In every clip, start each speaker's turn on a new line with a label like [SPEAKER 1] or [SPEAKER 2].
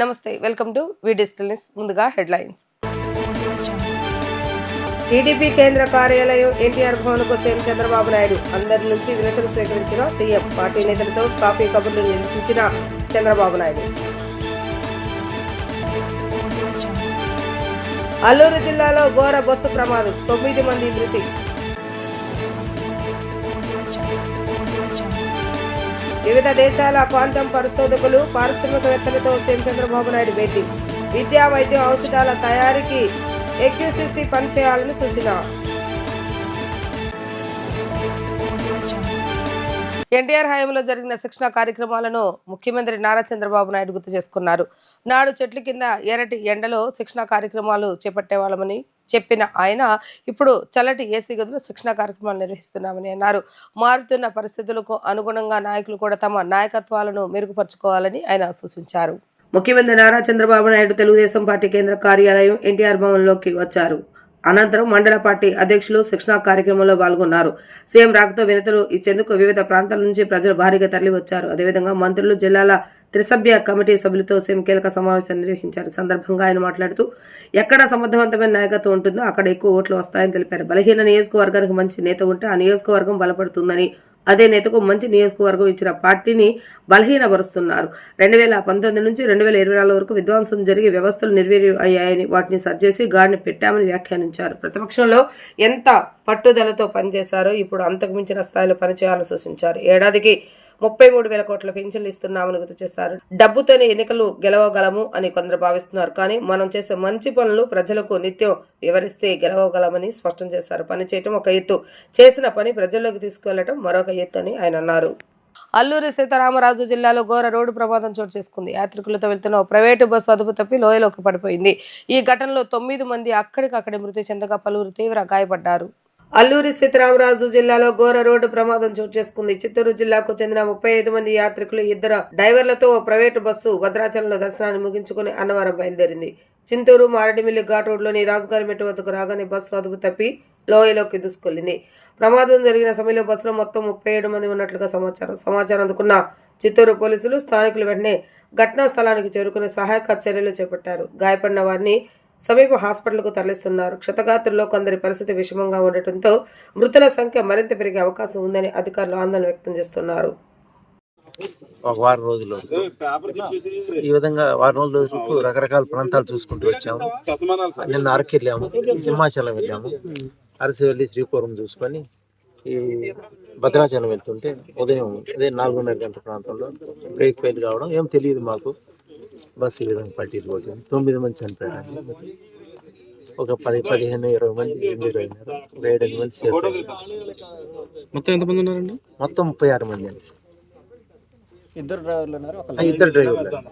[SPEAKER 1] నమస్తే, welcome to V digital news. ముందుగా headlines. TDP కేంద్ర కార్యాలయం ఎన్టీఆర్ భవన్కు సీఎం చంద్రబాబు నాయుడు అందరి నుంచి వినతులు స్వీకరించిన సీఎం. పార్టీ నేతలతో కాఫీ కబుర్లు నిర్వహించిన చంద్రబాబు నాయుడు. అల్లూరు జిల్లాలో ఘోర బస్సు ప్రమాదం, 9 మంది మృతి. వివిధ దేశాల క్వాంటం పరిశోధకులు, పారిశ్రామికవేత్తలతో సీఎం చంద్రబాబు నాయుడు భేటీ. విద్యా, వైద్యం, ఔషధాల తయారీకి ఎక్యూసీసీ పనిచేయాలని సూచన. ఎన్టీఆర్ హయాంలో జరిగిన శిక్షణ కార్యక్రమాలను ముఖ్యమంత్రి నారా చంద్రబాబు నాయుడు గుర్తు చేసుకున్నారు. నాడు చెట్ల కింద ఎర్రటి ఎండలో శిక్షణ కార్యక్రమాలు చేపట్టేవాళ్ళమని చెప్పిన ఆయన ఇప్పుడు చల్లటి ఏసీ గదులు శిక్షణ కార్యక్రమాలు నిర్వహిస్తున్నామని అన్నారు. మారుతున్న పరిస్థితులకు అనుగుణంగా నాయకులు కూడా తమ నాయకత్వాలను మెరుగుపరుచుకోవాలని ఆయన సూచించారు. ముఖ్యమంత్రి నారా చంద్రబాబు నాయుడు తెలుగుదేశం పార్టీ కేంద్ర కార్యాలయం ఎన్టీఆర్ భవన్లోకి వచ్చారు. అనంతరం మండల పార్టీ అధ్యక్షులు శిక్షణా కార్యక్రమంలో పాల్గొన్నారు. సీఎం రాకతో వినతులు ఇచ్చేందుకు వివిధ ప్రాంతాల నుంచి ప్రజలు భారీగా తరలి వచ్చారు. అదేవిధంగా మంత్రులు, జిల్లాల త్రిసభ్య కమిటీ సభ్యులతో సీఎం కీలక సమావేశం నిర్వహించారు. సందర్భంగా ఆయన మాట్లాడుతూ ఎక్కడ సమర్థవంతమైన నాయకత్వం ఉంటుందో అక్కడ ఎక్కువ ఓట్లు వస్తాయని తెలిపారు. బలహీన నియోజకవర్గానికి మంచి నేత ఉంటే ఆ నియోజకవర్గం బలపడుతుందని, అదే నేతకు మంచి నియోజకవర్గం ఇచ్చిన పార్టీని బలహీనపరుస్తున్నారు. 2019 నుంచి 2024 వరకు విధ్వంసం జరిగి వ్యవస్థలు నిర్వీర్యం అయ్యాయని, వాటిని సరిచేసి గాడిని పెట్టామని వ్యాఖ్యానించారు. ప్రతిపక్షంలో ఎంత పట్టుదలతో పనిచేశారో ఇప్పుడు అంతకు మించిన స్థాయిలో పనిచేయాలని సూచించారు. ఏడాదికి 33,000 కోట్ల పెన్షన్లు ఇస్తున్నామని గుర్తు చేస్తారు. డబ్బుతోనే ఎన్నికలు గెలవగలము అని కొందరు భావిస్తున్నారు. కానీ మనం చేసే మంచి పనులు ప్రజలకు నిత్యం వివరిస్తే గెలవగలమని స్పష్టం చేశారు. పని చేయటం ఒక ఎత్తు, చేసిన పని ప్రజల్లోకి తీసుకువెళ్లటం మరొక ఎత్తు అని ఆయన అన్నారు. అల్లూరి సీతారామరాజు జిల్లాలో ఘోర రోడ్డు ప్రమాదం చోటు చేసుకుంది. యాత్రికులతో వెళ్తున్న ప్రైవేటు బస్సు అదుపు తప్పి లోయలోకి పడిపోయింది. ఈ ఘటనలో 9 మంది అక్కడికక్కడే మృతి చెందగా పలువురు తీవ్ర గాయపడ్డారు. అల్లూరి సీతారామరాజు జిల్లాలో ఘోర రోడ్డు ప్రమాదం చోటు చేసుకుంది. చిత్తూరు జిల్లాకు చెందిన 35 మంది యాత్రికులు, 2 డ్రైవర్లతో ఓ ప్రైవేటు బస్సు భద్రాచలంలో దర్శనాన్ని ముగించుకుని అన్నవరం బయలుదేరింది. చింతూరు మారడిమిల్లి ఘాట్ రోడ్లోని రాజుగారి మెట్టు వద్దకు రాగానే బస్సు అదుపు తప్పి లోయలోకి దూసుకెళ్లింది. ప్రమాదం జరిగిన సమయంలో బస్సులో మొత్తం 37 మంది ఉన్నట్లుగా సమాచారం అందుకున్న చిత్తూరు పోలీసులు, స్థానికులు వెంటనే ఘటనా స్థలానికి చేరుకుని సహాయక చర్యలు చేపట్టారు. గాయపడిన వారిని సమీప హాస్పిటల్కు తరలిస్తున్నారు. క్షతగాత్రుల్లో కొందరి పరిస్థితి విషమంగా ఉండటంతో మృతుల సంఖ్య మరింత పెరిగే అవకాశం ఉందని అధికారులు ఆందోళన వ్యక్తం చేస్తున్నారు.
[SPEAKER 2] ఒక వారం రోజులు ఈ విధంగా వారం రోజులకు రకరకాల ప్రాంతాలు చూసుకుంటూ వచ్చాము. నిన్న అరకు వెళ్ళాము, సింహాచలం వెళ్ళాము. అరసి వెళ్ళి శ్రీపురం చూసుకొని ఈ భద్రాచలం వెళ్తుంటే ఉదయం 4:30 గంటల ప్రాంతంలో బ్రేక్ ఫెయిల్ కావడం ఏం తెలియదు మాకు. బస్సు ఈ విధంగా పట్టిలు పోయాము. 9 మంది చనిపోయారు. ఒక 10-15-20 మంది ఇంజూర్ అయినారు. 7 మంది సేఫ్.
[SPEAKER 3] మొత్తం ఎంతమంది ఉన్నారండి?
[SPEAKER 2] మొత్తం 36 మంది అండి.
[SPEAKER 3] ఇద్దరు
[SPEAKER 2] డ్రైవర్లు.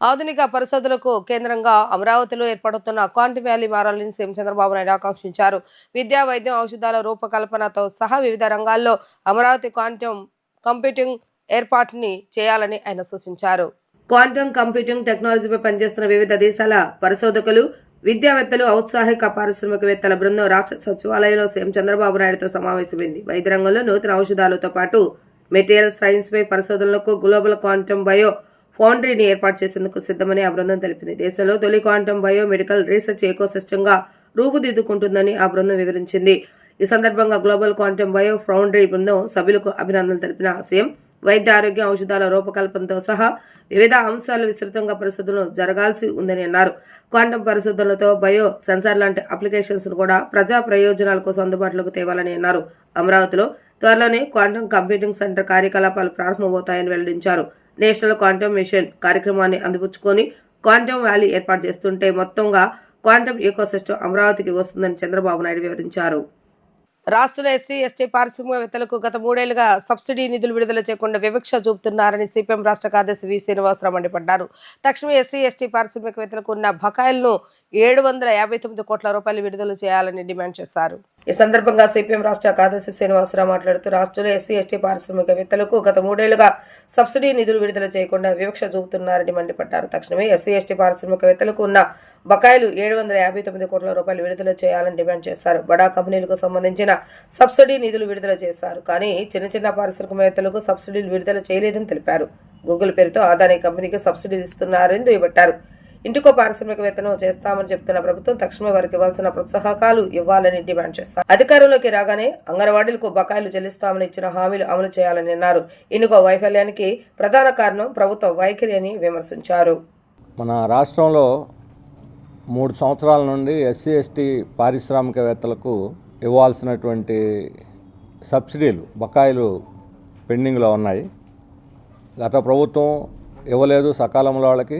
[SPEAKER 1] ఆధునిక పరిశోధనలకు కేంద్రంగా అమరావతిలో ఏర్పడుతున్న క్వాంటమ్ వ్యాలీ మారాలని సీఎం చంద్రబాబు నాయుడు ఆకాంక్షించారు. విద్యా, వైద్యం, ఔషధాల రూపకల్పనతో సహా వివిధ రంగాల్లో అమరావతి క్వాంటమ్ కంప్యూటింగ్ ఏర్పాటుని చేయాలని ఆయన సూచించారు. క్వాంటమ్ కంప్యూటింగ్ టెక్నాలజీపై పనిచేస్తున్న వివిధ దేశాల పరిశోధకులు, విద్యావేత్తలు, ఔత్సాహిక పారిశ్రామికవేత్తల బృందం రాష్ట్ర సచివాలయంలో సీఎం చంద్రబాబు నాయుడుతో సమావేశమైంది. వైద్య రంగంలో నూతన ఔషధాలతో పాటు మెటీరియల్ సైన్స్ పై పరిశోధనలకు గ్లోబల్ క్వాంటమ్ బయో ఫౌండరీని ఏర్పాటు చేసేందుకు సిద్ధమని ఆ బృందం తెలిపింది. దేశంలో తొలి quantum bio medical research eco system గా రూపుదిద్దుకుంటుందని ఆ బృందం వివరించింది. ఈ సందర్భంగా గ్లోబల్ క్వాంటమ్ బయో ఫౌండరీ బృందం సభ్యులకు అభినందనలు తెలిపిన సీఎం వైద్య, ఆరోగ్యం, ఔషధాల రూపకల్పనతో సహా వివిధ అంశాలు విస్తృతంగా పరిశోధనలు జరగాల్సి ఉందని అన్నారు. క్వాంటమ్ పరిశోధనలతో బయో సెన్సార్ లాంటి అప్లికేషన్స్ కూడా ప్రజా ప్రయోజనాల కోసం అందుబాటులోకి తేవాలని అన్నారు. అమరావతిలో త్వరలోనే క్వాంటమ్ కంప్యూటింగ్ సెంటర్ కార్యకలాపాలు ప్రారంభమవుతాయని వెల్లడించారు. నేషనల్ క్వాంటమ్ మిషన్ కార్యక్రమాన్ని అందిపుచ్చుకొని క్వాంటమ్ వ్యాలీ ఏర్పాటు చేస్తుంటే మొత్తంగా క్వాంటమ్ ఈకోసిస్టమ్ అమరావతికి వస్తుందని చంద్రబాబు నాయుడు వివరించారు. రాష్ట్రంలో ఎస్సీ, ఎస్టీ పారిశ్రామికవేత్తలకు గత 3 ఏళ్లుగా సబ్సిడీ నిధులు విడుదల చేయకుండా వివక్ష చూపుతున్నారని సిపిఎం రాష్ట్ర కార్యదర్శి వి శ్రీనివాసరావు మండిపడ్డారు. తక్షణమే ఎస్సీ, ఎస్టీ పారిశ్రామికవేత్తలకు ఉన్న బకాయిలను 759 కోట్ల రూపాయలు విడుదల చేయాలని డిమాండ్ చేశారు. ఈ సందర్భంగా సిపిఎం రాష్ట్ర కార్యదర్శి శ్రీనివాసరావు మాట్లాడుతూ రాష్ట్రంలో ఎస్సీ ఎస్టీ పారిశ్రామికవేత్తలకు గత 3 ఏళ్లుగా సబ్సిడీ నిధులు విడుదల చేయకుండా వివక్ష చూపుతున్నారని మండిపడ్డారు. తక్షణమే ఎస్సీ ఎస్టీ పారిశ్రామికవేత్తలకు ఉన్న బకాయిలు 759 కోట్ల రూపాయలు విడుదల చేయాలని డిమాండ్ చేశారు. బడా కంపెనీలకు సంబంధించిన సబ్సిడీ నిధులు విడుదల చేశారు, కానీ చిన్న పారిశ్రామికవేత్తలకు సబ్సిడీలు విడుదల చేయలేదని తెలిపారు. గూగుల్ పేరుతో అదానీ కంపెనీకి సబ్సిడీలు ఇస్తున్నారని దుయ్యబట్టారు. ఇంటికో పారిశ్రామికవేత్తను చేస్తామని చెప్తున్న ప్రభుత్వం తక్షణమే వారికి ఇవ్వాల్సిన ప్రోత్సాహకాలు ఇవ్వాలని డిమాండ్ చేస్తారు. అధికారంలోకి రాగానే అంగన్వాడీలకు బకాయిలు చెల్లిస్తామని ఇచ్చిన హామీలు అమలు చేయాలని అన్నారు. ఇందుకో వైఫల్యానికి ప్రధాన కారణం ప్రభుత్వ వైఖరి అని విమర్శించారు.
[SPEAKER 4] మన రాష్ట్రంలో 3 సంవత్సరాల నుండి ఎస్సీ ఎస్టీ పారిశ్రామికవేత్తలకు ఇవ్వాల్సినటువంటి సబ్సిడీలు బకాయిలు పెండింగ్లో ఉన్నాయి. గత ప్రభుత్వం ఇవ్వలేదు సకాలంలో వాళ్ళకి.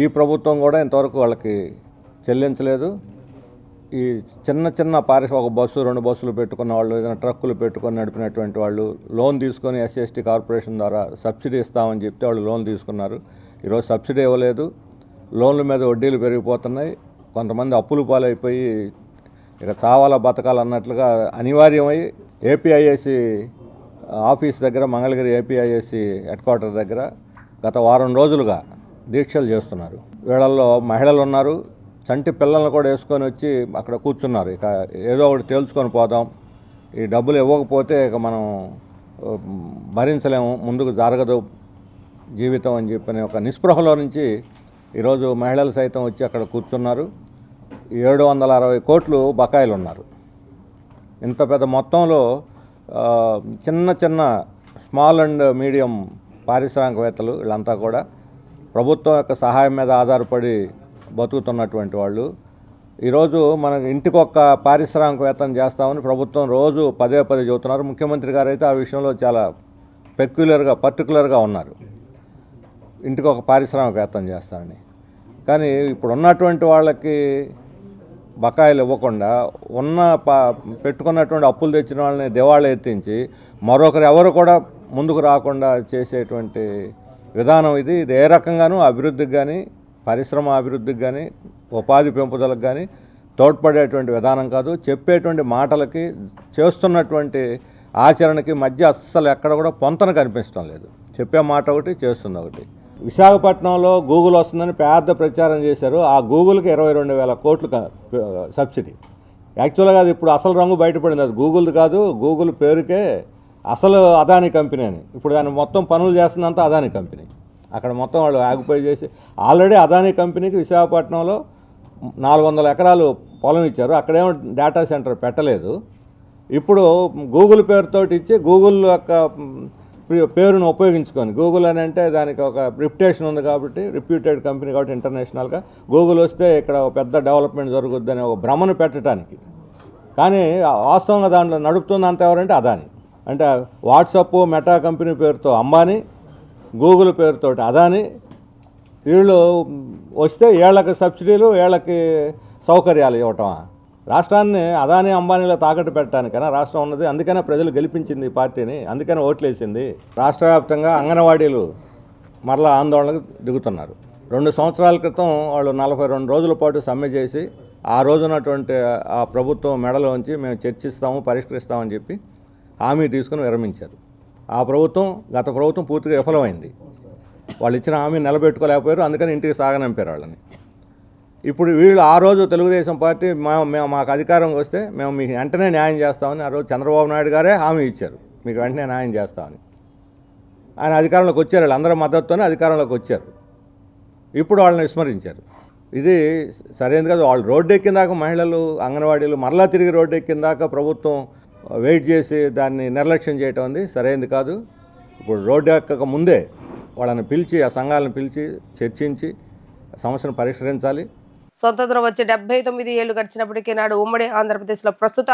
[SPEAKER 4] ఈ ప్రభుత్వం కూడా ఇంతవరకు వాళ్ళకి చెల్లించలేదు. ఈ చిన్న ఒక బస్సు 2 బస్సులు పెట్టుకున్న వాళ్ళు, ఏదైనా ట్రక్కులు పెట్టుకొని నడిపినటువంటి వాళ్ళు లోన్ తీసుకొని ఎస్సీ ఎస్టీ కార్పొరేషన్ ద్వారా సబ్సిడీ ఇస్తామని చెప్తే వాళ్ళు లోన్ తీసుకున్నారు. ఈరోజు సబ్సిడీ ఇవ్వలేదు. లోన్ల మీద వడ్డీలు పెరిగిపోతున్నాయి. కొంతమంది అప్పులు పాలైపోయి ఇక చావాలా బతకాలన్నట్లుగా అనివార్యమై ఏపీఐఏసీ ఆఫీస్ దగ్గర, మంగళగిరి ఏపీఐఏసీ హెడ్ క్వార్టర్ దగ్గర గత వారం రోజులుగా దీక్షలు చేస్తున్నారు. వీళ్ళల్లో మహిళలు ఉన్నారు. చంటి పిల్లలను కూడా వేసుకొని వచ్చి అక్కడ కూర్చున్నారు. ఇక ఏదో ఒకటి తేల్చుకొని పోదాం, ఈ డబ్బులు ఇవ్వకపోతే ఇక మనం భరించలేము, ముందుకు జరగదు జీవితం అని చెప్పని ఒక నిస్పృహలో నుంచి ఈరోజు మహిళలు సైతం వచ్చి అక్కడ కూర్చున్నారు. 760 కోట్లు బకాయిలు ఉన్నారు. ఇంత పెద్ద మొత్తంలో చిన్న స్మాల్ అండ్ మీడియం పారిశ్రామికవేత్తలు వీళ్ళంతా కూడా ప్రభుత్వం యొక్క సహాయం మీద ఆధారపడి బతుకుతున్నటువంటి వాళ్ళు. ఈరోజు మనకు ఇంటికొక పారిశ్రామికవేత్తను చేస్తామని ప్రభుత్వం రోజు పదే చెబుతున్నారు. ముఖ్యమంత్రి గారు అయితే ఆ విషయంలో చాలా పర్టికులర్గా ఉన్నారు. ఇంటికొక పారిశ్రామికవేత్తను చేస్తారని. కానీ ఇప్పుడు ఉన్నటువంటి వాళ్ళకి బకాయిలు ఇవ్వకుండా పెట్టుకున్నటువంటి అప్పులు తెచ్చిన వాళ్ళని దివాళా ఎత్తించి మరొకరు ఎవరు కూడా ముందుకు రాకుండా చేసేటువంటి విధానం ఇది ఏ రకంగానూ అభివృద్ధికి కానీ, పరిశ్రమ అభివృద్ధికి కానీ, ఉపాధి పెంపుదలకు కానీ తోడ్పడేటువంటి విధానం కాదు. చెప్పేటువంటి మాటలకి చేస్తున్నటువంటి ఆచరణకి మధ్య అస్సలు ఎక్కడ కూడా పొంతన కనిపించడం లేదు. చెప్పే మాట ఒకటి, చేస్తుంది ఒకటి. విశాఖపట్నంలో గూగుల్ వస్తుందని పెద్ద ప్రచారం చేశారు. ఆ గూగుల్కి 22,000 కోట్లు సబ్సిడీ. యాక్చువల్గా అది ఇప్పుడు అసలు రంగు బయటపడింది. అది గూగుల్ది కాదు, గూగుల్ పేరుకే అసలు అదానీ కంపెనీ అని. ఇప్పుడు దాన్ని మొత్తం పనులు చేస్తుందంతా అదానీ కంపెనీ. అక్కడ మొత్తం వాళ్ళు ఆక్యుపై చేసి ఆల్రెడీ అదానీ కంపెనీకి విశాఖపట్నంలో 400 ఎకరాలు పొలం ఇచ్చారు. అక్కడేమో డేటా సెంటర్ పెట్టలేదు. ఇప్పుడు గూగుల్ పేరుతోటి ఇచ్చి గూగుల్ యొక్క పేరును ఉపయోగించుకొని, గూగుల్ అని అంటే దానికి ఒక రిప్యుటేషన్ ఉంది కాబట్టి, రిప్యూటెడ్ కంపెనీ కాబట్టి ఇంటర్నేషనల్గా గూగుల్ వస్తే ఇక్కడ ఒక పెద్ద డెవలప్మెంట్ జరుగుద్దని ఒక భ్రమను పెట్టడానికి. కానీ వాస్తవంగా దాంట్లో నడుపుతుందంత ఎవరంటే అదానీ. అంటే వాట్సాప్ మెటా కంపెనీ పేరుతో అంబానీ, గూగుల్ పేరుతోటి అదానీ. వీళ్ళు వస్తే ఏళ్ళకి సబ్సిడీలు, ఏళ్ళకి సౌకర్యాలు ఇవ్వటమా? రాష్ట్రాన్ని అదానీ అంబానీలో తాకట్టు పెట్టడానికైనా రాష్ట్రం ఉన్నది. అందుకనే ప్రజలు గెలిపించింది ఈ పార్టీని, అందుకనే ఓట్లేసింది. రాష్ట్ర వ్యాప్తంగా అంగన్వాడీలు మరలా ఆందోళనకు దిగుతున్నారు. 2 సంవత్సరాల క్రితం వాళ్ళు 42 రోజుల పాటు సమ్మె చేసి ఆ రోజునటువంటి ఆ ప్రభుత్వం మెడలోంచి మేము చర్చిస్తాము, పరిష్కరిస్తామని చెప్పి హామీ తీసుకుని విరమించారు. గత ప్రభుత్వం పూర్తిగా విఫలమైంది. వాళ్ళు ఇచ్చిన హామీ నిలబెట్టుకోలేకపోయారు. అందుకని ఇంటికి సాగనంపారు వాళ్ళని. ఇప్పుడు వీళ్ళు ఆ రోజు తెలుగుదేశం పార్టీ మాకు అధికారంకి వస్తే మేము మీకు వెంటనే న్యాయం చేస్తామని ఆ రోజు చంద్రబాబు నాయుడు గారే హామీ ఇచ్చారు, మీకు వెంటనే న్యాయం చేస్తామని. ఆయన అధికారంలోకి వచ్చారు, వీళ్ళందరూ మద్దతుతోనే అధికారంలోకి వచ్చారు. ఇప్పుడు వాళ్ళని విస్మరించారు. ఇది సరైనది కాదు. వాళ్ళు రోడ్డు ఎక్కిందాక మహిళలు, అంగన్వాడీలు మరలా తిరిగి రోడ్డు ఎక్కిందాక ప్రభుత్వం వెయిట్ చేసి దాన్ని నిర్లక్ష్యం చేయటం ఉంది సరైనది కాదు. ఇప్పుడు రోడ్డు ఎక్కక ముందే వాళ్ళని పిలిచి, ఆ సంఘాలను పిలిచి చర్చించి సమస్యను పరిష్కరించాలి.
[SPEAKER 1] స్వతంత్రం వచ్చి 79 ఏళ్లు గడిచినప్పటికీ నాడు ఉమ్మడి ఆంధ్రప్రదేశ్లో ప్రస్తుత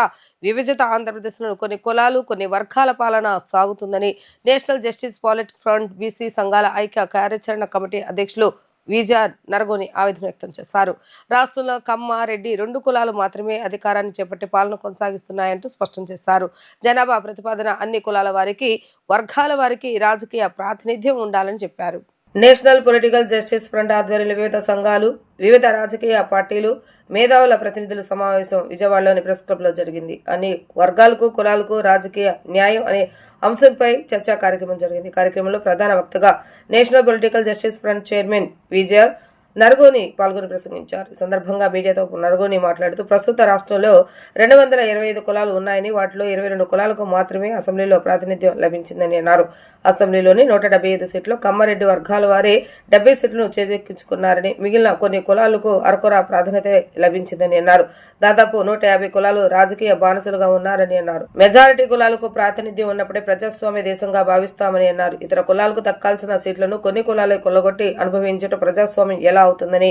[SPEAKER 1] విభజిత ఆంధ్రప్రదేశ్లో కొన్ని కులాలు, కొన్ని వర్గాల పాలన సాగుతుందని National Justice Politic Front BC సంఘాల ఐక్య కార్యాచరణ కమిటీ అధ్యక్షులు విజార్ నరగోని ఆవేదన వ్యక్తం చేశారు. రాష్ట్రంలో కమ్మ, రెడ్డి 2 కులాలు మాత్రమే అధికారాన్ని చేపట్టి పాలన కొనసాగిస్తున్నాయంటూ స్పష్టం చేశారు. జనాభా ప్రతిపాదన అన్ని కులాల వారికి, వర్గాల వారికి రాజకీయ ప్రాతినిధ్యం ఉండాలని చెప్పారు. నేషనల్ పొలిటికల్ జస్టిస్ ఫ్రంట్ ఆధ్వర్యంలో వివిధ సంఘాలు, వివిధ రాజకీయ పార్టీలు, మేధావుల ప్రతినిధుల సమావేశం విజయవాడలోని ప్రెస్ క్లబ్ లో జరిగింది. అన్ని వర్గాలకు, కులాలకు రాజకీయ న్యాయం అనే అంశంపై చర్చా కార్యక్రమం జరిగింది. కార్యక్రమంలో ప్రధాన వక్తగా National Political Justice Front chairman Vijay Naragoni పాల్గొని ప్రసంగించారు. ఈ సందర్భంగా మీడియాతో నరగోని మాట్లాడుతూ ప్రస్తుత రాష్ట్రంలో 225 కులాలు ఉన్నాయని, వాటిలో 22 కులాలకు మాత్రమే అసెంబ్లీలో ప్రాతినిధ్యం లభించిందని అన్నారు. అసెంబ్లీలోని 175 సీట్లు కమ్మారెడ్డి వర్గాల వారే 70 సీట్లను చేజెక్కించుకున్నారని, మిగిలిన కొన్ని కులాలకు అరకొర ప్రాధాన్యత లభించిందని అన్నారు. దాదాపు 150 కులాలు రాజకీయ బానిసలుగా ఉన్నారని అన్నారు. మెజారిటీ కులాలకు ప్రాతినిధ్యం ఉన్నప్పుడే ప్రజాస్వామ్య దేశంగా భావిస్తామని అన్నారు. ఇతర కులాలకు దక్కాల్సిన సీట్లను కొన్ని కులాలే కొల్లగొట్టి అనుభవించడం ప్రజాస్వామ్యం ఎలా అవుతుందని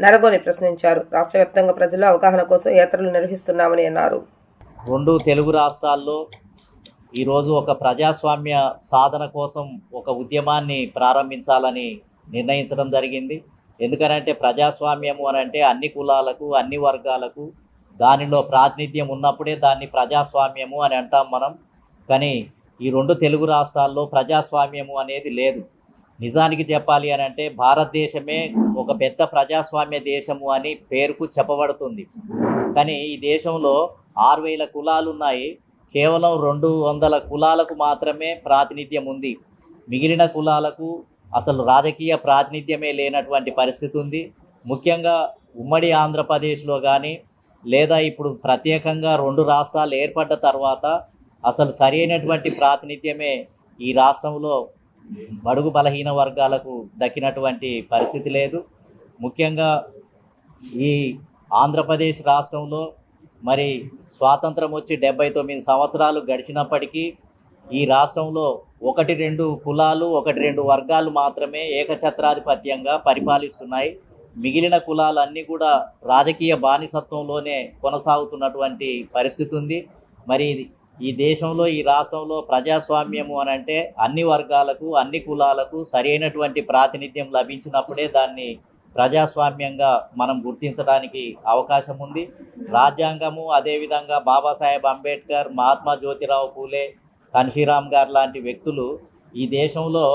[SPEAKER 1] నరగోని ప్రశ్నించారు. రాష్ట్ర వ్యాప్తంగా ప్రజల అవగాహన కోసం యాత్రలు నిర్వహిస్తున్నామని అన్నారు.
[SPEAKER 5] 2 తెలుగు రాష్ట్రాల్లో ఈరోజు ఒక ప్రజాస్వామ్య సాధన కోసం ఒక ఉద్యమాన్ని ప్రారంభించాలని నిర్ణయించడం జరిగింది. ఎందుకనంటే ప్రజాస్వామ్యము అని అంటే అన్ని కులాలకు, అన్ని వర్గాలకు దానిలో ప్రాతినిధ్యం ఉన్నప్పుడే దాన్ని ప్రజాస్వామ్యము అని అంటాం మనం. కానీ ఈ 2 తెలుగు రాష్ట్రాల్లో ప్రజాస్వామ్యము అనేది లేదు. నిజానికి చెప్పాలి అని అంటే భారతదేశమే ఒక పెద్ద ప్రజాస్వామ్య దేశము అని పేరుకు చెప్పబడుతుంది. కానీ ఈ దేశంలో 6000 కులాలు ఉన్నాయి. కేవలం 200 కులాలకు మాత్రమే ప్రాతినిధ్యం ఉంది. మిగిలిన కులాలకు అసలు రాజకీయ ప్రాతినిధ్యమే లేనటువంటి పరిస్థితి ఉంది. ముఖ్యంగా ఉమ్మడి ఆంధ్రప్రదేశ్లో కానీ లేదా ఇప్పుడు ప్రత్యేకంగా 2 రాష్ట్రాలు ఏర్పడ్డ తర్వాత అసలు సరైనటువంటి ప్రాతినిధ్యమే ఈ రాష్ట్రంలో బడుగు బలహీన వర్గాలకు దక్కినటువంటి పరిస్థితి లేదు. ముఖ్యంగా ఈ ఆంధ్రప్రదేశ్ రాష్ట్రంలో మరి స్వాతంత్రం వచ్చి 79 సంవత్సరాలు గడిచినప్పటికీ ఈ రాష్ట్రంలో 1-2 కులాలు, 1-2 వర్గాలు మాత్రమే ఏకఛత్రాధిపత్యంగా పరిపాలిస్తున్నాయి. మిగిలిన కులాలన్నీ కూడా రాజకీయ బానిసత్వంలోనే కొనసాగుతున్నటువంటి పరిస్థితి ఉంది. మరి ఈ దేశంలో, ఈ రాష్ట్రంలో ప్రజాస్వామ్యము అని అంటే అన్ని వర్గాలకు, అన్ని కులాలకు సరైనటువంటి ప్రాతినిధ్యం లభించినప్పుడే దాన్ని ప్రజాస్వామ్యంగా మనం గుర్తించడానికి అవకాశం ఉంది. రాజ్యాంగము, అదేవిధంగా బాబాసాహెబ్ అంబేద్కర్, మహాత్మా జ్యోతిరావు పూలే, కన్షీరామ్ గారు లాంటి వ్యక్తులు ఈ దేశంలో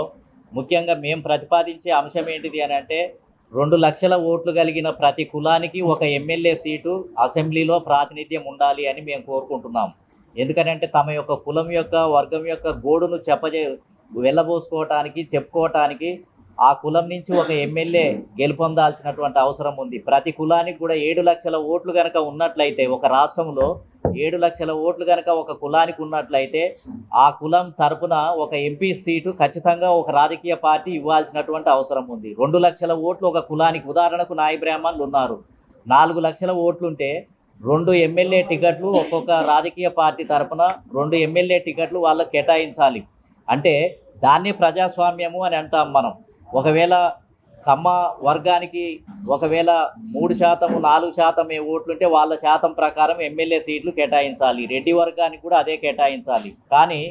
[SPEAKER 5] ముఖ్యంగా మేము ప్రతిపాదించే అంశం ఏంటిది అని అంటే 2 లక్షల ఓట్లు కలిగిన ప్రతి కులానికి ఒక ఎమ్మెల్యే సీటు అసెంబ్లీలో ప్రాతినిధ్యం ఉండాలి అని మేము కోరుకుంటున్నాం. ఎందుకంటే తమ యొక్క కులం యొక్క, వర్గం యొక్క గోడును వెళ్ళబోసుకోవటానికి, చెప్పుకోవటానికి ఆ కులం నుంచి ఒక ఎమ్మెల్యే గెలుపొందాల్సినటువంటి అవసరం ఉంది. ప్రతి కులానికి కూడా 7 లక్షల ఓట్లు కనుక ఉన్నట్లయితే, ఒక రాష్ట్రంలో 7 లక్షల ఓట్లు కనుక ఒక కులానికి ఉన్నట్లయితే ఆ కులం తరపున ఒక ఎంపీ సీటు ఖచ్చితంగా ఒక రాజకీయ పార్టీ ఇవ్వాల్సినటువంటి అవసరం ఉంది. 2 లక్షల ఓట్లు ఒక కులానికి, ఉదాహరణకు నాయి బ్రాహ్మణులు ఉన్నారు, 4 లక్షల ఓట్లుంటే 2 ఎమ్మెల్యే టికెట్లు ఒక్కొక్క రాజకీయ పార్టీ తరపున 2 ఎమ్మెల్యే టికెట్లు వాళ్ళకు కేటాయించాలి. అంటే దాన్ని ప్రజాస్వామ్యము అని అంటాం మనం. ఒకవేళ కమ్మ వర్గానికి ఒకవేళ 3%, 4% ఓట్లుంటే వాళ్ళ శాతం ప్రకారం ఎమ్మెల్యే సీట్లు కేటాయించాలి. రెడ్డి వర్గానికి కూడా అదే కేటాయించాలి. కానీ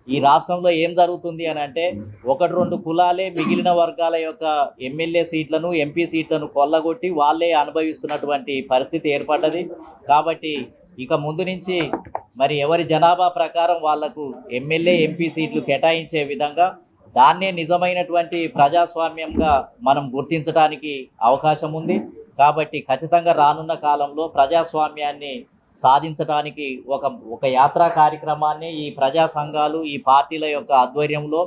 [SPEAKER 5] ఈ రాష్ట్రంలో ఏం జరుగుతుంది అని అంటే 1-2 కులాలే మిగిలిన వర్గాల యొక్క ఎమ్మెల్యే సీట్లను, ఎంపీ సీట్లను కొల్లగొట్టి వాళ్ళే అనుభవిస్తున్నటువంటి పరిస్థితి ఏర్పడ్డది. కాబట్టి ఇక ముందు నుంచి మరి ఎవరి జనాభా ప్రకారం వాళ్లకు ఎమ్మెల్యే, ఎంపీ సీట్లు కేటాయించే విధంగా దాన్నే నిజమైనటువంటి ప్రజాస్వామ్యంగా మనం గుర్తించడానికి అవకాశం ఉంది. కాబట్టి ఖచ్చితంగా రానున్న కాలంలో ప్రజాస్వామ్యాన్ని సాధించడానికి ఒక యాత్రా కార్యక్రమాన్ని ఈ ప్రజా సంఘాలు, ఈ పార్టీల యొక్క ఆధ్వర్యంలో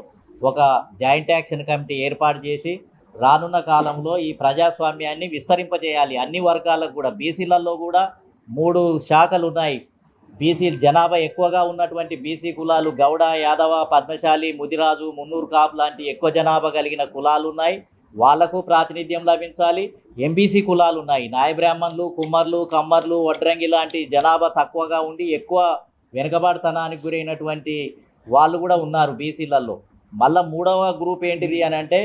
[SPEAKER 5] ఒక జాయింట్ యాక్షన్ కమిటీ ఏర్పాటు చేసి రానున్న కాలంలో ఈ ప్రజాస్వామ్యాన్ని విస్తరింపజేయాలి. అన్ని వర్గాలకు కూడా, బీసీలలో కూడా 3 శాఖలు ఉన్నాయి. బీసీ జనాభా ఎక్కువగా ఉన్నటువంటి బీసీ కులాలు గౌడ, యాదవ, పద్మశాలి, ముదిరాజు, మున్నూరు కాపు లాంటి ఎక్కువ జనాభా కలిగిన కులాలు ఉన్నాయి. వాళ్లకు ప్రాతినిధ్యం లభించాలి. ఎంబీసీ కులాలు ఉన్నాయి, నాయ బ్రాహ్మణులు, కుమ్మర్లు, కమ్మర్లు, వడ్రంగి లాంటి జనాభా తక్కువగా ఉండి ఎక్కువ వెనుకబాటుతనానికి గురైనటువంటి వాళ్ళు కూడా ఉన్నారు బీసీలలో. మళ్ళీ 3వ గ్రూప్ ఏంటిది అని అంటే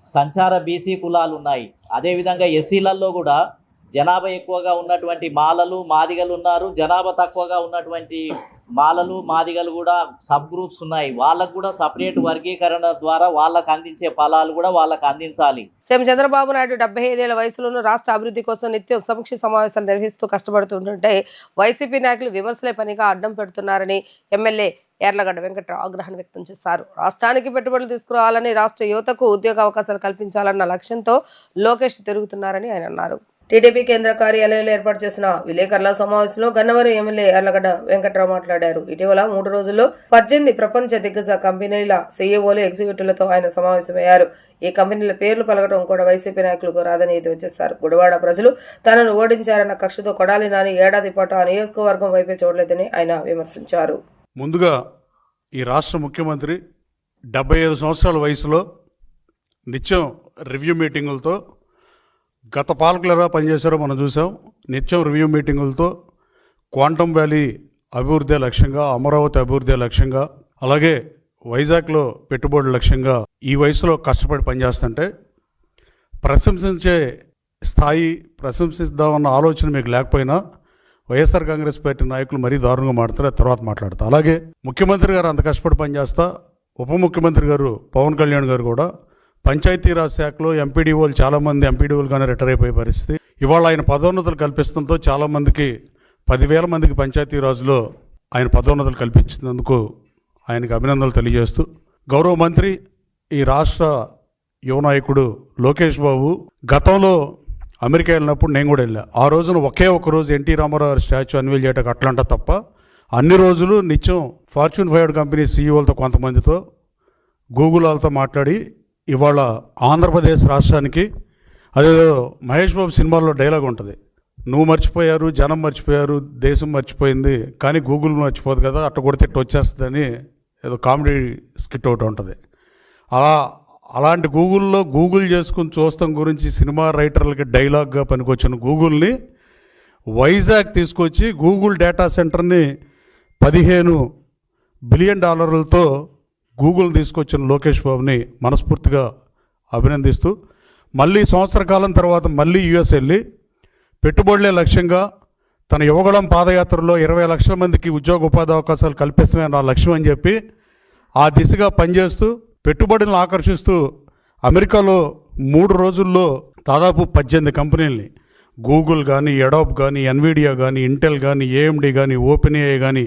[SPEAKER 5] సంచార బీసీ కులాలు ఉన్నాయి. అదేవిధంగా ఎస్సీలలో కూడా జనాభా ఎక్కువగా ఉన్నటువంటి మాలలు, మాదిగలు ఉన్నారు. జనాభా తక్కువగా ఉన్నటువంటి మాలలు మాదిగలు కూడా సబ్ గ్రూప్స్ ఉన్నాయి, వాళ్ళకు కూడా సపరేట్ వర్గీకరణ ద్వారా వాళ్ళకు అందించే ఫలాలు కూడా వాళ్ళకు అందించాలి.
[SPEAKER 1] సీఎం చంద్రబాబు నాయుడు 75 ఏళ్ల వయసులోనూ రాష్ట్ర అభివృద్ధి కోసం నిత్యం సమీక్ష సమావేశాలు నిర్వహిస్తూ కష్టపడుతుంటుంటే వైసీపీ నాయకులు విమర్శలే పనిగా అడ్డం పెడుతున్నారని ఎమ్మెల్యే యార్లగడ్డ వెంకట్రావు ఆగ్రహాన్ని వ్యక్తం చేశారు. రాష్ట్రానికి పెట్టుబడులు తీసుకురావాలని, రాష్ట్ర యువతకు ఉద్యోగ అవకాశాలు కల్పించాలన్న లక్ష్యంతో లోకేష్ తిరుగుతున్నారని ఆయన అన్నారు. టీడీపీ కేంద్ర కార్యాలయంలో ఏర్పాటు చేసిన విలేకరుల సమావేశంలో గన్నవరం ఎమ్మెల్యే యార్లగడ్డ వెంకట్రావు మాట్లాడారు. ఇటీవల 3 రోజుల్లో 18 ప్రపంచ దిగ్గజ కంపెనీల సీఈఓలు, ఎగ్జిక్యూటివ్లతో ఆయన సమావేశమయ్యారు. ఈ కంపెనీల పేర్లు పలకడం కూడా వైసీపీ నాయకులకు రాదని ఎద్దేవా చేశారు. గుడివాడ ప్రజలు తనను ఓడించారన్న కక్షతో కొడాలి నాని ఏడాది పాటు ఆ నియోజకవర్గం వైపే చూడలేదని ఆయన విమర్శించారు.
[SPEAKER 6] ముందుగా ఈ రాష్ట్ర ముఖ్యమంత్రి 75 సంవత్సరాల వయసులో నిత్యం రివ్యూ మీటింగులతో, గత పాలకులు ఎలా పనిచేశారో మనం చూసాం. నిత్యం రివ్యూ మీటింగులతో క్వాంటమ్ వ్యాలీ అభివృద్ధి లక్ష్యంగా, అమరావతి అభివృద్ధి లక్ష్యంగా, అలాగే వైజాగ్లో పెట్టుబడుల లక్ష్యంగా ఈ వయసులో కష్టపడి పనిచేస్తుంటే ప్రశంసించే స్థాయి, ప్రశంసిద్దామన్న ఆలోచన మీకు లేకపోయినా వైఎస్ఆర్ కాంగ్రెస్ పార్టీ నాయకులు మరీ దారుణంగా మాట్లాడతారు. తర్వాత మాట్లాడతా. అలాగే ముఖ్యమంత్రి గారు అంత కష్టపడి పనిచేస్తా, ఉప ముఖ్యమంత్రి గారు పవన్ కళ్యాణ్ గారు కూడా పంచాయతీరాజ్ శాఖలో ఎంపీడీఓలు చాలామంది ఎంపీడీఓలుగానే రిటైర్ అయిపోయే పరిస్థితి. ఇవాళ ఆయన పదోన్నతులు కల్పిస్తుందో చాలామందికి 10,000 మందికి పంచాయతీరాజ్లో ఆయన పదోన్నతులు కల్పించినందుకు ఆయనకు అభినందనలు తెలియజేస్తూ, గౌరవ మంత్రి ఈ రాష్ట్ర యువ నాయకుడు లోకేష్ బాబు గతంలో అమెరికా వెళ్ళినప్పుడు నేను కూడా వెళ్ళా. ఆ రోజున ఒకే ఒక రోజు ఎన్టీ రామారావు గారి స్టాచ్యూ అన్వీల్ చేయడానికి అట్లంటా తప్ప అన్ని రోజులు నిత్యం ఫార్చ్యూన్ 500 కంపెనీ సీఈఓలతో, కొంతమందితో, గూగుల్ వాళ్ళతో మాట్లాడి ఇవాళ ఆంధ్రప్రదేశ్ రాష్ట్రానికి, అదేదో మహేష్ బాబు సినిమాల్లో డైలాగ్ ఉంటుంది, నువ్వు మర్చిపోయారు, జనం మర్చిపోయారు, దేశం మర్చిపోయింది, కానీ గూగుల్ మర్చిపోదు కదా, అట్ట కొడితే ఇట్ట వచ్చేస్తుందని ఏదో కామెడీ స్కిట్ ఒకటి ఉంటుంది. అలాంటి గూగుల్ చేసుకుని చూస్తాం గురించి సినిమా రైటర్లకి డైలాగ్గా పనికొచ్చిన గూగుల్ని వైజాగ్ తీసుకొచ్చి గూగుల్ డేటా సెంటర్ని $15 బిలియన్ గూగుల్ తీసుకొచ్చిన లోకేష్ బాబుని మనస్ఫూర్తిగా అభినందిస్తూ, మళ్ళీ సంవత్సర కాలం తర్వాత మళ్ళీ యుఎస్ వెళ్ళి పెట్టుబడులే లక్ష్యంగా తన యువగళం పాదయాత్రలో 20 లక్షల మందికి ఉద్యోగ ఉపాధి అవకాశాలు కల్పిస్తమే నా లక్ష్యం అని చెప్పి ఆ దిశగా పనిచేస్తూ పెట్టుబడులను ఆకర్షిస్తూ అమెరికాలో 3 రోజుల్లో దాదాపు 18 కంపెనీలని, గూగుల్ కానీ, ఎడాప్ కానీ, ఎన్విడియా కానీ, ఇంటెల్ కానీ, ఏఎండి కానీ, ఓపెన్ ఏఐ కానీ,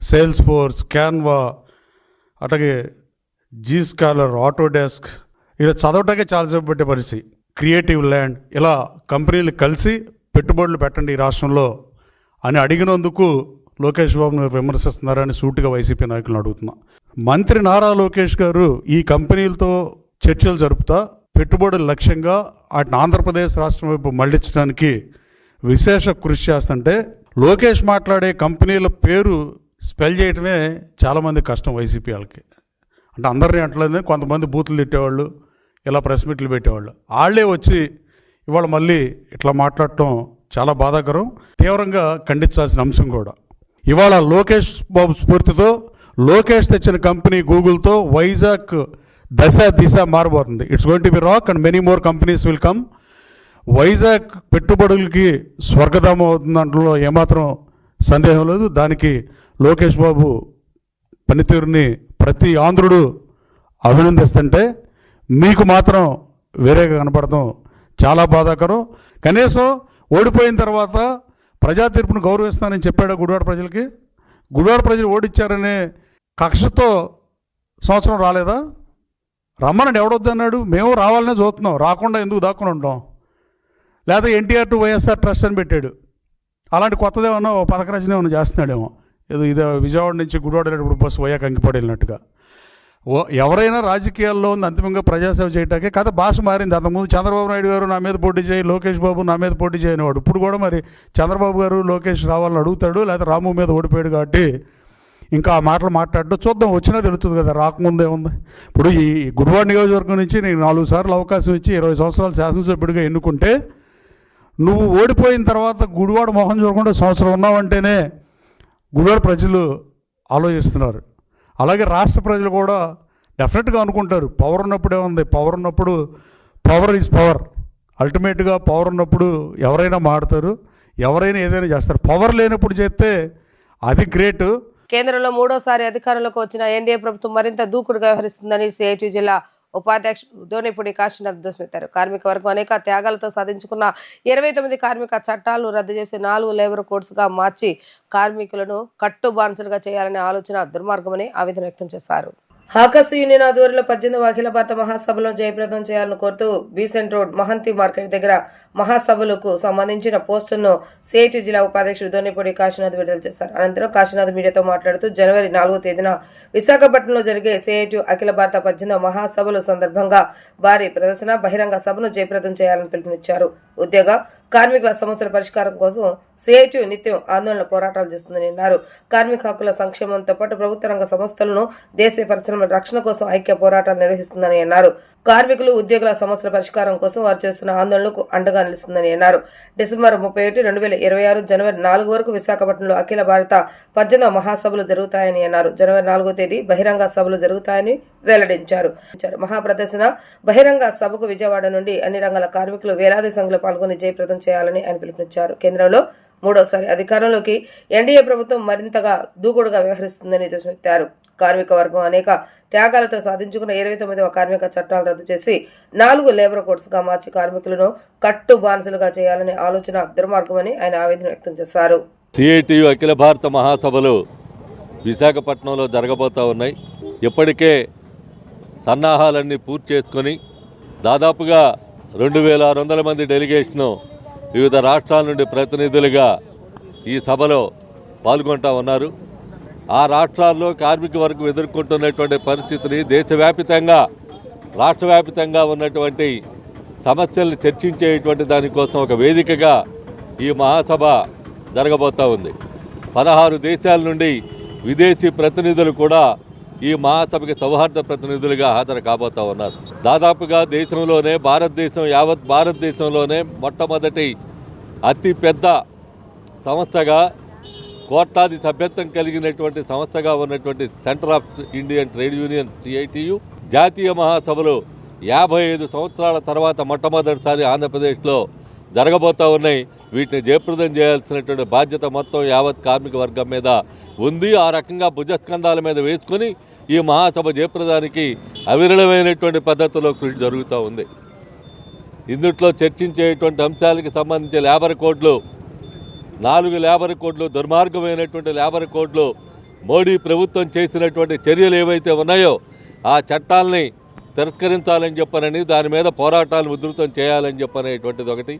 [SPEAKER 6] సేల్స్ ఫోర్స్, క్యాన్వా, అట్లాగే జీ స్కాలర్, ఆటోడెస్క్, ఇలా చదవటాకే చాలాసేపు పెట్టే పరిస్థితి, క్రియేటివ్ ల్యాండ్, ఇలా కంపెనీలు కలిసి పెట్టుబడులు పెట్టండి ఈ రాష్ట్రంలో అని అడిగినందుకు లోకేష్ బాబును విమర్శిస్తున్నారని సూటిగా వైసీపీ నాయకులను అడుగుతున్నా. మంత్రి నారా లోకేష్ గారు ఈ కంపెనీలతో చర్చలు జరుపుతా పెట్టుబడుల లక్ష్యంగా వాటిని ఆంధ్రప్రదేశ్ రాష్ట్రం వైపు మళ్లించడానికి విశేష కృషి చేస్తుంటే, లోకేష్ మాట్లాడే కంపెనీల పేరు స్పెల్ చేయటమే చాలామంది కష్టం వైసీపీ వాళ్ళకి. అంటే అందరినీ అంటలేదు, కొంతమంది బూతులు తిట్టేవాళ్ళు, ఇలా ప్రెస్ మీట్లు పెట్టేవాళ్ళు, వాళ్ళే వచ్చి ఇవాళ మళ్ళీ ఇట్లా మాట్లాడటం చాలా బాధాకరం, తీవ్రంగా ఖండించాల్సిన అంశం కూడా. ఇవాళ లోకేష్ బాబు స్ఫూర్తితో లోకేష్ తెచ్చిన కంపెనీ గూగుల్తో వైజాగ్ దిశ మారబోతుంది. It's going to be rock and many more companies will come. Vizag పెట్టుబడులకి స్వర్గధామం అవుతుంది దాంట్లో ఏమాత్రం సందేహం లేదు. దానికి లోకేష్ బాబు పనితీరుని ప్రతి ఆంధ్రుడు అభినందిస్తుంటే మీకు మాత్రం వేరేగా కనపడటం చాలా బాధాకరం. కనీసం ఓడిపోయిన తర్వాత ప్రజా తీర్పును గౌరవిస్తానని చెప్పాడు గుడివాడ ప్రజలకి. గుడివాడ ప్రజలు ఓడిచ్చారనే కక్షతో సంవత్సరం రాలేదా? రమ్మనండి, ఎవడొద్దన్నాడు? మేము రావాలనే చూస్తున్నాం, రాకుండా ఎందుకు దాక్కుని ఉంటాం? లేదా ఎన్టీఆర్ టు వైఎస్ఆర్ ట్రస్ట్ అని పెట్టాడు, అలాంటి కొత్తదేమన్నా పథక రచన ఏమన్నా చేస్తున్నాడేమో. ఏదో ఇదే విజయవాడ నుంచి గుడివాడ వెళ్ళేటప్పుడు బస్సు పోయాక అంకిపాడు వెళ్ళినట్టుగా. ఎవరైనా రాజకీయాల్లో ఉంది అంతిమంగా ప్రజాసేవ చేయటాకే. కథ భాష మారింది. అంతకుముందు చంద్రబాబు నాయుడు గారు నా మీద పోటీ చేయి, లోకేష్ బాబు నా మీద పోటీ చేయనివాడు. ఇప్పుడు కూడా మరి చంద్రబాబు గారు లోకేష్ రావాలని అడుగుతాడు, లేకపోతే రాము మీద ఓడిపోయాడు కాబట్టి ఇంకా ఆ మాటలు మాట్లాడటం చూద్దాం, వచ్చినా తెలుస్తుంది కదా, రాకముందే ఉంది. ఇప్పుడు ఈ గుడివాడ నియోజకవర్గం నుంచి నేను 4 సార్లు అవకాశం ఇచ్చి 20 సంవత్సరాలు శాసనసభ్యుడిగా ఎన్నుకుంటే, నువ్వు ఓడిపోయిన తర్వాత గుడివాడ మొహం చూడకుండా సంవత్సరం ఉన్నావంటేనే గుడివాడ ప్రజలు ఆలోచిస్తున్నారు. అలాగే రాష్ట్ర ప్రజలు కూడా డెఫినెట్గా అనుకుంటారు, పవర్ ఉన్నప్పుడే ఉంది, పవర్ ఉన్నప్పుడు పవర్ ఈజ్ పవర్. అల్టిమేట్గా పవర్ ఉన్నప్పుడు ఎవరైనా మాడతారు, ఎవరైనా ఏదైనా చేస్తారు. పవర్ లేనప్పుడు చేస్తే అది గ్రేట్.
[SPEAKER 1] కేంద్రంలో మూడోసారి అధికారంలోకి వచ్చిన ఎన్డీఏ ప్రభుత్వం మరింత దూకుడుగా వ్యవహరిస్తుందని సిఐటి జిల్లా ఉపాధ్యక్షుడు దోనేపూడి కాశీనాథ్ ధ్వజమెత్తారు. కార్మిక వర్గం అనేక త్యాగాలతో సాధించుకున్న 29 కార్మిక చట్టాలను రద్దు చేసి 4 లేబర్ కోడ్స్గా మార్చి కార్మికులను కట్టుబానిసలుగా చేయాలనే ఆలోచన దుర్మార్గమని ఆవేదన వ్యక్తం చేశారు. హాకస్ యూనియన్ ఆధ్వర్యంలో 18వ అఖిల భారత మహాసభలను జయప్రదం చేయాలని కోరుతూ బీసెంట్ రోడ్ మహంతి మార్కెట్ దగ్గర మహాసభలకు సంబంధించిన పోస్టర్ను సిఐటి జిల్లా ఉపాధ్యక్షుడు దోనేపూడి కాశీనాథ్ విడుదల చేశారు. అనంతరం కాశీనాథ్ మీడియాతో మాట్లాడుతూ జనవరి 4వ తేదీన విశాఖపట్నంలో జరిగే సిఐటి అఖిల భారత 18వ మహాసభల సందర్భంగా భారీ ప్రదర్శన బహిరంగ సభను జయప్రదం చేయాలని పిలుపునిచ్చారు. ఉద్యోగ కార్మికుల సమస్యల పరిష్కారం కోసం సిఐటి నిత్యం ఆందోళన పోరాటాలు చేస్తుందని అన్నారు. కార్మిక హక్కుల సంక్షేమంతో పాటు ప్రభుత్వ రంగ సంస్థలను దేశ పరిశ్రమల రక్షణ కోసం ఐక్య పోరాటాలు నిర్వహిస్తుందని అన్నారు. కార్మికులు ఉద్యోగుల సమస్యల పరిష్కారం కోసం వారు చేస్తున్న ఆందోళనకు అండగా నిలుస్తుందని అన్నారు. డిసెంబర్ 31, 2026 జనవరి 4 వరకు విశాఖపట్నంలో అఖిల భారత 18వ మహాసభలు జరుగుతాయని అన్నారు. జనవరి 4వ తేదీ బహిరంగ సభలు జరుగుతాయని వెల్లడించారు. మహాప్రదర్శన బహిరంగ సభకు విజయవాడ నుండి అన్ని రంగాల కార్మికులు వేలాది సంఖ్యలో పాల్గొని జయప్రదం చేయాలని ఆయన పిలుపునిచ్చారు. కేంద్రంలో మూడోసారి అధికారంలోకి ఎన్డీఏ ప్రభుత్వం మరింతగా దూకుడుగా వ్యవహరిస్తుందని ధ్వజమెత్తారు. కార్మిక వర్గం అనేక త్యాగాలతో సాధించుకున్న 29వ కార్మిక చట్టాలను రద్దు చేసి 4 లేబర్ కోడ్స్గా మార్చి కార్మికులను కట్టు బానిసలుగా చేయాలనే ఆలోచన దుర్మార్గమని ఆయన ఆవేదన వ్యక్తం చేశారు.
[SPEAKER 7] సిఐటియు అఖిల భారత మహాసభలు విశాఖపట్నంలో జరగబోతూ ఉన్నాయి. ఇప్పటికే సన్నాహాలన్నీ పూర్తి చేసుకొని దాదాపుగా 2600 మంది డెలిగేషను వివిధ రాష్ట్రాల నుండి ప్రతినిధులుగా ఈ సభలో పాల్గొంటూ ఉన్నారు. ఆ రాష్ట్రాల్లో కార్మిక వర్గం ఎదుర్కొంటున్నటువంటి పరిస్థితిని దేశవ్యాప్తంగా రాష్ట్రవ్యాప్తంగా ఉన్నటువంటి సమస్యలను చర్చించేటువంటి దానికోసం ఒక వేదికగా ఈ మహాసభ జరగబోతూ ఉంది. 16 దేశాల నుండి విదేశీ ప్రతినిధులు కూడా ఈ మహాసభకి సౌహార్ద ప్రతినిధులుగా హాజరు కాబోతూ ఉన్నారు. దాదాపుగా దేశంలోనే యావత్ భారతదేశంలోనే మొట్టమొదటి అతి పెద్ద సంస్థగా కోట్లాది సభ్యత్వం కలిగినటువంటి సంస్థగా ఉన్నటువంటి centre of Indian trade union CITU జాతీయ మహాసభలు 55 సంవత్సరాల తర్వాత మొట్టమొదటిసారి ఆంధ్రప్రదేశ్లో జరగబోతూ ఉన్నాయి. వీటిని జయప్రదం చేయాల్సినటువంటి బాధ్యత మొత్తం యావత్ కార్మిక వర్గం మీద ఉంది. ఆ రకంగా భుజస్కంధాల మీద వేసుకొని ఈ మహాసభ జయప్రదానికి అవిరళమైనటువంటి పద్ధతిలో కృషి జరుగుతూ ఉంది. ఇందులో చర్చించేటువంటి అంశాలకు సంబంధించి లేబర్ కోడ్లు 4 లేబర్ కోడ్లు దుర్మార్గమైనటువంటి లేబర్ కోడ్లు మోడీ ప్రభుత్వం చేసినటువంటి చర్యలు ఏవైతే ఉన్నాయో ఆ చట్టాలని తిరస్కరించాలని చెప్పనని దాని మీద పోరాటాలు ఉధృతం చేయాలని చెప్పనేటువంటిది ఒకటి.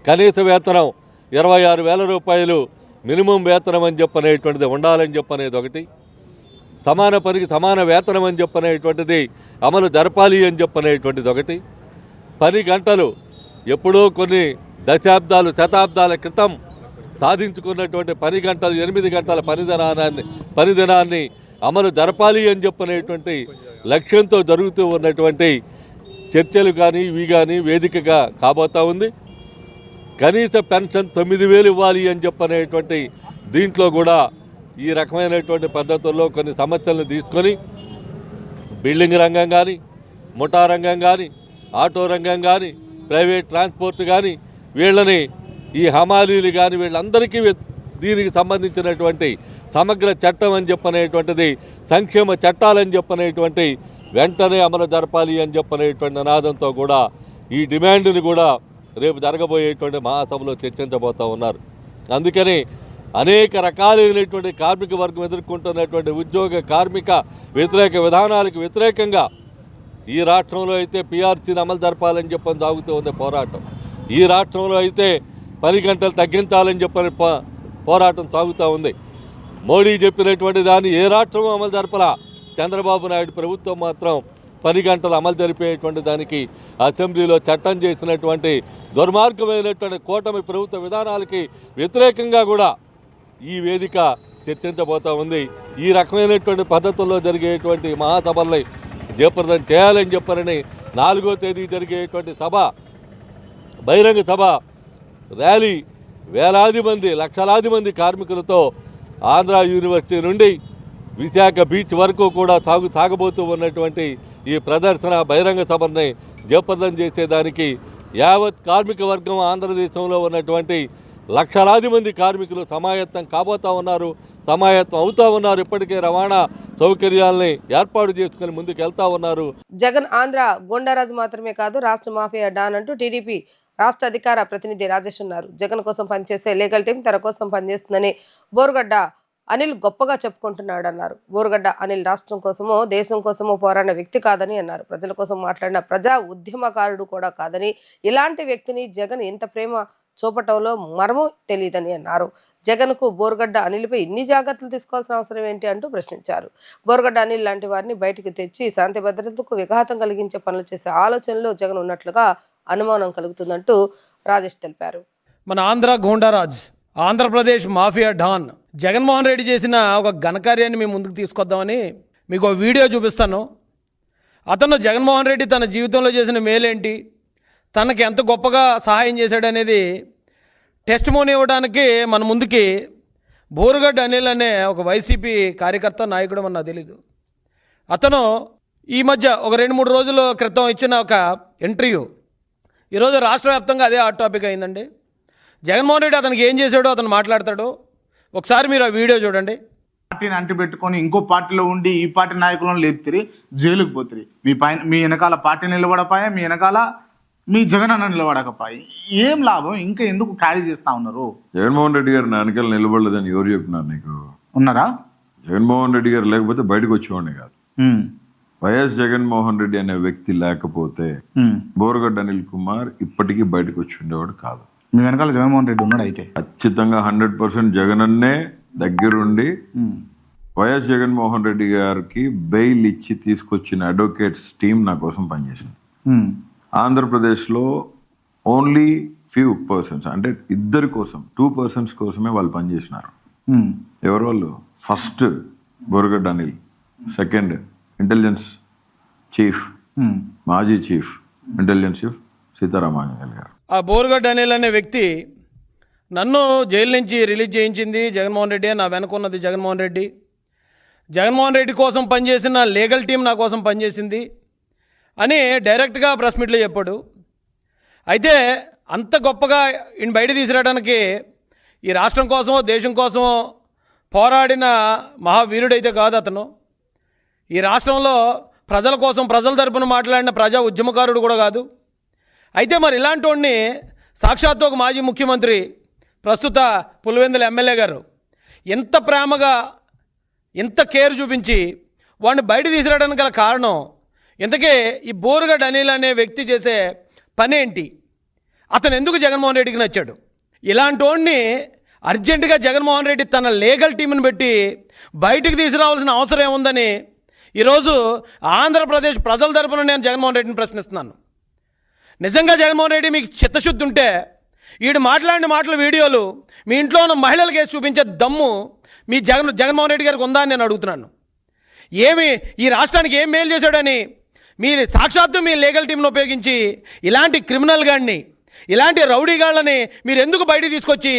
[SPEAKER 7] కనీస వేతనం 26,000 రూపాయలు మినిమం వేతనం అని చెప్పనేటువంటిది ఉండాలని చెప్పనేది ఒకటి. సమాన పనికి సమాన వేతనం అని చెప్పనేటువంటిది అమలు జరపాలి అని చెప్పనేటువంటిది ఒకటి. పని గంటలు ఎప్పుడో కొన్ని శతాబ్దాల క్రితం సాధించుకున్నటువంటి పని గంటలు 8 గంటల పనిదినాన్ని అమలు జరపాలి అని చెప్పనేటువంటి లక్ష్యంతో జరుగుతూ ఉన్నటువంటి చర్చలు కానీ ఇవి కానీ వేదికగా కాబోతూ ఉంది. కనీస పెన్షన్ 9,000 ఇవ్వాలి అని చెప్పనేటువంటి దీంట్లో కూడా ఈ రకమైనటువంటి పద్ధతుల్లో కొన్ని సమస్యలను తీసుకొని బిల్డింగ్ రంగం కానీ ముఠా రంగం కానీ ఆటో రంగం కానీ ప్రైవేట్ ట్రాన్స్పోర్ట్ కానీ వీళ్ళని ఈ హమాలీలు కానీ వీళ్ళందరికీ దీనికి సంబంధించినటువంటి సమగ్ర చట్టం అని చెప్పనేటువంటిది సంక్షేమ చట్టాలని చెప్పనేటువంటి వెంటనే అమలు జరపాలి అని చెప్పనేటువంటి నినాదంతో కూడా ఈ డిమాండ్ని కూడా రేపు జరగబోయేటువంటి మహాసభలో చర్చించబోతూ ఉన్నారు. అందుకని అనేక రకాలైనటువంటి కార్మిక వర్గం ఎదుర్కొంటున్నటువంటి ఉద్యోగ కార్మిక వ్యతిరేక విధానాలకు వ్యతిరేకంగా ఈ రాష్ట్రంలో అయితే పిఆర్సీని అమలు జరపాలని చెప్పని సాగుతూ ఉంది పోరాటం. ఈ రాష్ట్రంలో అయితే 10 గంటలు తగ్గించాలని చెప్పని పోరాటం సాగుతూ ఉంది. మోడీ చెప్పినటువంటి దాన్ని ఏ రాష్ట్రమో అమలు జరపలా. చంద్రబాబు నాయుడు ప్రభుత్వం మాత్రం 10 గంటలు అమలు జరిపేటువంటి దానికి అసెంబ్లీలో చట్టం చేసినటువంటి దుర్మార్గమైనటువంటి కూటమి ప్రభుత్వ విధానాలకి వ్యతిరేకంగా కూడా ఈ వేదిక చర్చించబోతూ ఉంది. ఈ రకమైనటువంటి పద్ధతుల్లో జరిగేటువంటి మహాసభల్ని జయప్రదం చేయాలని చెప్పారని 4వ తేదీ జరిగేటువంటి సభ బహిరంగ సభ ర్యాలీ వేలాది మంది లక్షలాది మంది కార్మికులతో ఆంధ్ర యూనివర్సిటీ నుండి విశాఖ బీచ్ వరకు కూడా సాగబోతూ ఉన్నటువంటి ఈ ప్రదర్శన బహిరంగ సభని జయప్రదం చేసేదానికి యావత్ కార్మిక వర్గం ఆంధ్రదేశంలో ఉన్నటువంటి లక్షలాది మంది కార్మికులు సమాయత్తం కాబోతా ఉన్నారు, సమాయత్తం అవుతా ఉన్నారు. ఇప్పటికే రవాణా సౌకర్యాలని ఏర్పాటు చేసుకుని ముందుకు వెళ్తా ఉన్నారు.
[SPEAKER 1] జగన్ ఆంధ్ర గోండారాజు మాత్రమే కాదు, రాష్ట్ర మాఫియా డాన్ అంటూ టీడీపీ రాష్ట్ర అధికార ప్రతినిధి రాజేష్ అన్నారు. జగన్ కోసం పనిచేసే లీగల్ టీం తన కోసం పనిచేస్తుందని బోరుగడ్డ అనిల్ గొప్పగా చెప్పుకుంటున్నాడు అన్నారు. బోరుగడ్డ అనిల్ రాష్ట్రం కోసమో దేశం కోసమో పోరాడిన వ్యక్తి కాదని అన్నారు. ప్రజల కోసం మాట్లాడిన ప్రజా ఉద్యమకారుడు కూడా కాదని, ఇలాంటి వ్యక్తిని జగన్ ఎంత ప్రేమ చూపటంలో మర్మం తెలియదని అన్నారు. జగన్ కు బోరుగడ్డ అనిల్పై ఇన్ని జాగ్రత్తలు తీసుకోవాల్సిన అవసరం ఏంటి అంటూ ప్రశ్నించారు. బోరుగడ్డ అనిల్ లాంటి వారిని బయటికి తెచ్చి శాంతి భద్రతలకు విఘాతం కలిగించే పనులు చేసే ఆలోచనలో జగన్ ఉన్నట్లుగా అనుమానం కలుగుతుందంటూ రాజేష్ తెలిపారు.
[SPEAKER 8] మన ఆంధ్ర గోండారాజ్, ఆంధ్రప్రదేశ్ మాఫియా డాన్ జగన్మోహన్ రెడ్డి చేసిన ఒక ఘనకార్యాన్ని మేము ముందుకు తీసుకొద్దామని మీకు ఒక వీడియో చూపిస్తాను. అతను జగన్మోహన్ రెడ్డి తన జీవితంలో చేసిన మేలేంటి, తనకి ఎంత గొప్పగా సహాయం చేశాడనేది టెస్టిమోనీ ఇవ్వడానికి మన ముందుకి బోరుగడ్డ అనిల్ అనే ఒక వైసీపీ కార్యకర్త నాయకుడు అని నాకు తెలీదు. అతను ఈ మధ్య ఒక 2-3 రోజుల క్రితం ఇచ్చిన ఒక ఇంటర్వ్యూ ఈరోజు రాష్ట్ర వ్యాప్తంగా అదే హాట్ టాపిక్ అయిందండి. జగన్మోహన్ రెడ్డి అతనికి ఏం చేశాడో అతను మాట్లాడతాడు. ఒకసారి మీరు ఆ వీడియో చూడండి.
[SPEAKER 9] పార్టీని అంటిపెట్టుకొని ఇంకో పార్టీలో ఉండి ఈ పార్టీ నాయకులను లేపుతారు, జైలుకు పోతారు. మీ వెనకాల పార్టీ నిలబడపాయా, మీ వెనకాల మీ జగన్ అన్న నిలబడకపోయి ఏం లాభం? ఇంకా ఎందుకు క్యారీ చేస్తా ఉన్నారు?
[SPEAKER 10] జగన్మోహన్ రెడ్డి గారు నా వెనకాల నిలబడలేదని ఎవరు చెప్పినారు నీకు?
[SPEAKER 9] ఉన్నారా?
[SPEAKER 10] జగన్మోహన్ రెడ్డి గారు లేకపోతే బయటకు వచ్చేవాడిని కాదు. వైఎస్ జగన్మోహన్ రెడ్డి అనే వ్యక్తి లేకపోతే బోరుగడ్డ అనిల్ కుమార్ ఇప్పటికీ బయటకు వచ్చి ఉండేవాడు కాదు.
[SPEAKER 9] మీ వెనకాల జగన్మోహన్ రెడ్డి ఉన్నాడు. అయితే
[SPEAKER 10] ఖచ్చితంగా 100% జగనన్నే దగ్గరుండి వైఎస్ జగన్మోహన్ రెడ్డి గారికి బెయిల్ ఇచ్చి తీసుకొచ్చిన అడ్వకేట్స్ టీం నా కోసం పనిచేసింది. ఆంధ్రప్రదేశ్లో ఓన్లీ ఫ్యూ పర్సన్స్, అంటే 2 కోసం 2 persons కోసమే వాళ్ళు పనిచేసినారు. ఎవరు వాళ్ళు? First Borugadda Anil, second intelligence chief, మాజీ చీఫ్ ఇంటెలిజెన్స్ చీఫ్ సీతారామాంజనేయులు గారు.
[SPEAKER 8] ఆ బోరుగడ్డ అనిల్ అనే వ్యక్తి నన్ను జైలు నుంచి రిలీజ్ చేయించింది జగన్మోహన్ రెడ్డి, నా వెనుకున్నది జగన్మోహన్ రెడ్డి. జగన్మోహన్ రెడ్డి కోసం పనిచేసిన లీగల్ టీం నా కోసం పనిచేసింది అని డైరెక్ట్గా ప్రెస్ మీట్లో చెప్పాడు. అయితే అంత గొప్పగా ఈయన బయట తీసుకురావడానికి ఈ రాష్ట్రం కోసమో దేశం కోసమో పోరాడిన మహావీరుడైతే కాదు అతను. ఈ రాష్ట్రంలో ప్రజల కోసం ప్రజల తరపున మాట్లాడిన ప్రజా ఉద్యమకారుడు కూడా కాదు. అయితే మరి ఇలాంటి వాడిని సాక్షాత్తు ఒక మాజీ ముఖ్యమంత్రి, ప్రస్తుత పులివెందుల ఎమ్మెల్యే గారు ఎంత ప్రేమగా ఎంత కేర్ చూపించి వాడిని బయట తీసుకురావడానికి గల కారణం, ఇంతకీ ఈ బోరుగడ్డ అనిల్ అనే వ్యక్తి చేసే పని ఏంటి, అతను ఎందుకు జగన్మోహన్ రెడ్డికి నచ్చాడు? ఇలాంటి వాడిని అర్జెంటుగా జగన్మోహన్ రెడ్డి తన లీగల్ టీంని పెట్టి బయటికి తీసుకురావాల్సిన అవసరం ఏముందని ఈరోజు ఆంధ్రప్రదేశ్ ప్రజల తరపున నేను జగన్మోహన్ రెడ్డిని ప్రశ్నిస్తున్నాను. నిజంగా జగన్మోహన్ రెడ్డి మీకు చిత్తశుద్ధి ఉంటే వీడు మాట్లాడిన మాటల వీడియోలు మీ ఇంట్లో ఉన్న మహిళలకు వేసి చూపించే దమ్ము మీ జగన్మోహన్ రెడ్డి గారికి ఉందా అని నేను అడుగుతున్నాను. ఏమి ఈ రాష్ట్రానికి ఏం మేలు చేశాడని మీ సాక్షాత్తు మీ లీగల్ టీంను ఉపయోగించి ఇలాంటి క్రిమినల్ గాడిని, ఇలాంటి రౌడీ గాళ్ళని మీరు ఎందుకు బయటికి తీసుకొచ్చి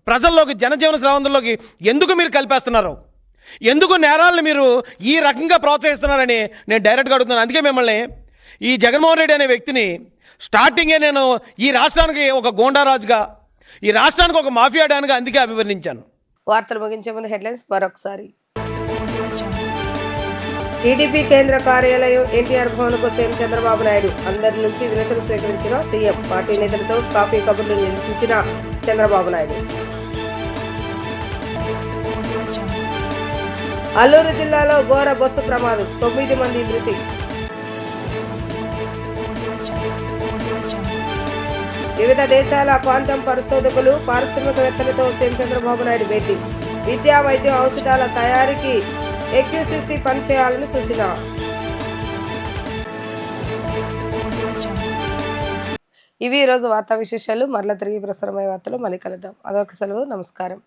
[SPEAKER 8] ప్రజల్లోకి జనజీవన స్రవంతుల్లోకి ఎందుకు మీరు కలిపేస్తున్నారు? ఎందుకు నేరాలను మీరు ఈ రకంగా ప్రోత్సహిస్తున్నారని నేను డైరెక్ట్గా అడుగుతున్నాను. అందుకే మిమ్మల్ని ఈ జగన్మోహన్ రెడ్డి అనే వ్యక్తిని స్టార్టింగే నేను ఈ రాష్ట్రానికి ఒక గోండారాజుగా, ఈ రాష్ట్రానికి ఒక మాఫియా డాన్గా అందుకే అభివర్ణించాను.
[SPEAKER 1] వార్తలు ముగించే ముందు హెడ్లైన్స్ మరొకసారి. టీడీపీ కేంద్ర కార్యాలయం ఎన్టీఆర్ భవన్కు సీఎం చంద్రబాబు నాయుడు అందరి నుంచి వినతులు స్వీకరించిన సీఎం. పార్టీ నేతలతో కాఫీ కబుర్లు నిర్వహించిన చంద్రబాబు నాయుడు. అల్లూరు జిల్లాలో ఘోర బస్సు ప్రమాదం, 9 మంది మృతి. వివిధ దేశాల క్వాంటం పరిశోధకులు, పారిశ్రామికవేత్తలతో సీఎం చంద్రబాబు నాయుడు భేటీ. విద్యా, వైద్యం, ఔషధాల తయారీకి ఎక్యూసీసీ పనిచేయాలని సూచన. ఇవి ఈరోజు వార్తా విశేషాలు. మరలా తిరిగి ప్రసారమయ్యే వార్తలు మళ్ళీ కలుద్దాం. అదొక సెలవు. నమస్కారం.